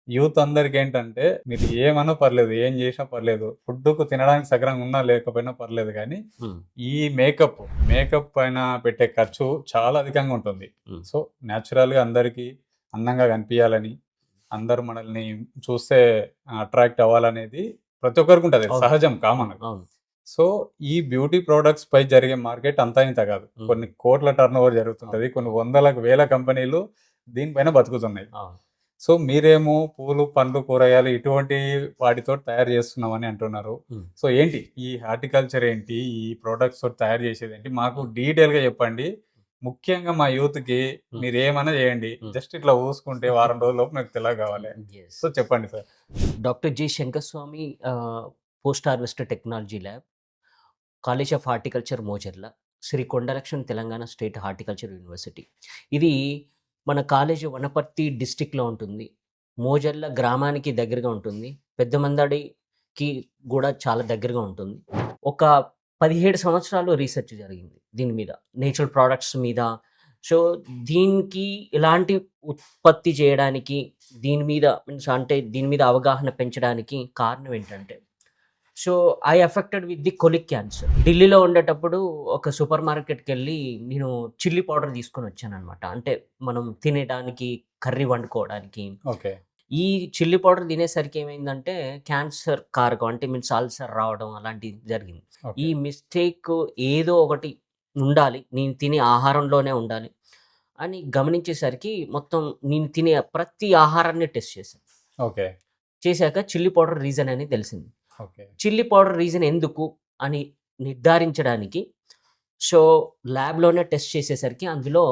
Youth అందరికి ఏంటంటే మీరు ఏమన్నా పర్లేదు, ఏం చేసినా పర్లేదు, ఫుడ్‌కు తినడానికి సక్రమంగా ఉన్నా లేకపోయినా పర్లేదు గానీ, హ్మ్. ఈ మేకప్ పైన పెట్టే ఖర్చు చాలా అధికంగా ఉంటుంది. హ్మ్. సో, నేచురల్‌గా అందరికీ అందంగా కనిపియాలని, అందరూ మనల్ని చూస్తే అట్రాక్ట్ అవ్వాలనేది ప్రతి ఒక్కరికి ఉంటది. అవును. సహజం, అవును. కామన్. అవును. సో, ఈ బ్యూటీ ప్రొడక్ట్స్ పై జరిగే మార్కెట్ అంతా ఇంత కాదు. హ్మ్. కొన్ని కోట్ల టర్నోవర్ అవును. జరుగుతుంటది. కొన్ని వందలకు వేల కంపెనీలు దీనిపైన బతుకుతున్నాయి. అవును. సో, మీరేమో పూలు, పండ్లు, కూరగాయలు ఇటువంటి వాటితోటి తయారు చేస్తున్నామని అంటున్నారు. హ్మ్. సో, ఏంటి ఈ హార్టికల్చర్ ఏంటి? ఈ ప్రొడక్ట్స్ తోటి తయారు చేసేదేంటి? మాకు హ్మ్. డీటెయిల్‌గా చెప్పండి. ముఖ్యంగా మా యూత్‌కి హ్మ్. మీరేమన్నా చేయండి. హ్మ్. జస్ట్ ఇట్లా ఊసుకుంటే వారం రోజుల్లోపు నాకు తెల్లగా కావాలి. యెస్. సో, చెప్పండి sir. Doctor G. Shankaraswamy post harvest technology lab, college of horticulture Mojerla, Sri Konda Laxman Telangana state horticulture university. ఇది మన కాలేజ్ వనపర్తి డిస్ట్రిక్ట్‌లో ఉంటుంది. మోజర్ల గ్రామానికి దగ్గరగా ఉంటుంది. పెద్దమందడికి గూడా చాలా దగ్గరగా ఉంటుంది. ఒక 17 సంవత్సరాలు రీసెర్చ్ జరిగింది దీని మీద. నేచురల్ ప్రొడక్ట్స్ మీద. సో, దీనికి ఎలాంటి ఉత్పత్తి చేయడానికి, దీని మీద మీన్స్ అంటే దీని మీద అవగాహన పెంచడానికి కారణం ఏంటంటే, so, I affected with the colic cancer. ఢిల్లీలో ఉండేటప్పుడు ఒక సూపర్ మార్కెట్‌కెళ్ళి నేను చిల్లీ పౌడర్ తీసుకొనొచ్చాననమాట. అంటే మనం తినడానికి, కర్రీ వండుకోవడానికి. ఓకే. ఈ చిల్లీ పౌడర్ తినేసరికి ఏమైందంటే క్యాన్సర్ కారకం అంటే మీన్స్ అల్సర్ రావడం అలాంటిది జరిగింది. ఈ ఓకే. మిస్టేక్ ఏదో ఒకటి ఉండాలి. నేను తినే ఆహారంలోనే ఉండాలి అని గమనించేసరికి మొత్తం నేను తినే ప్రతి ఆహారాన్ని టెస్ట్ చేశాను. ఓకే. చేశాక చిల్లీ పౌడర్ రీజన్ అని తెలిసింది. ఓకే. చిల్లీ పౌడర్ రీజన్ ఎందుకు అని నిర్ధారించడానికి సో, ల్యాబ్‌లోనే టెస్ట్ చేసేసరికి అందులో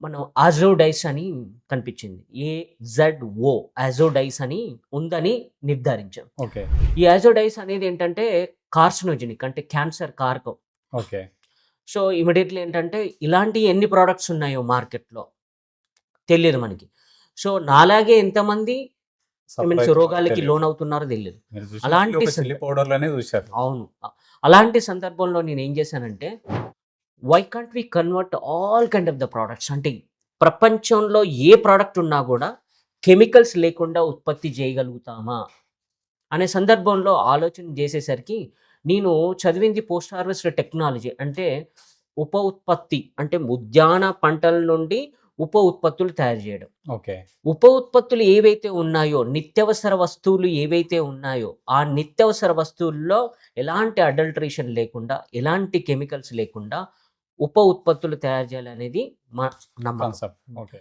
మనం అజోడైస్ అని కనిపించింది. ఏజెడ్ఓ అజోడైస్ అని ఉందని నిర్ధారించాం. ఓకే. ఈ అజోడైస్ అనేది ఏంటంటే కార్సినోజెనిక్ అంటే క్యాన్సర్ కారకం. ఓకే. సో, ఇమ్మీడియేట్‌లీ ఏంటంటే ఇలాంటి ఎన్ని ప్రొడక్ట్స్ ఉన్నాయో మార్కెట్‌లో తెలియదు మనకి. సో, నాలాగే ఎంతమంది ఐ సఫర్ మీన్స్ అయితున్నారో రోగాలకి తెలీదు. లోనవుతున్నారో తెలీదు. మీరు చూసింది ఓన్లీ అలాంటి ఒక చిల్లీ పౌడర్‌లనే చూసారు. అవును. అలాంటి సందర్భంలో నేనేం చేశానంటే, why can't we convert all kind of the products అంటే ప్రపంచంలో ఏ ప్రొడక్ట్ ఉన్నా గూడా కెమికల్స్ లేకుండా ఉత్పత్తి చేయగలుగుతామా? అనే సందర్భంలో ఆలోచన చేసేసరికి నేను చదివింది పోస్ట్ హార్వెస్ట్ టెక్నాలజీ. అంటే ఉప ఉత్పత్తి అంటే ఉద్యాన పంటల నుండి ఉప ఉత్పత్తులు తయారు చేయడం. ఓకే. ఉప ఉత్పత్తులు ఏవైతే ఉన్నాయో, నిత్యావసర వస్తువులు ఏవైతే ఉన్నాయో, ఆ నిత్యావసర వస్తువుల్లో ఎలాంటి అడల్టరేషన్ లేకుండా, ఎలాంటి కెమికల్స్ లేకుండా ఉప ఉత్పత్తులు తయారు చేయాలనేది మా నమ్మకం. కాన్సెప్ట్. ఓకే.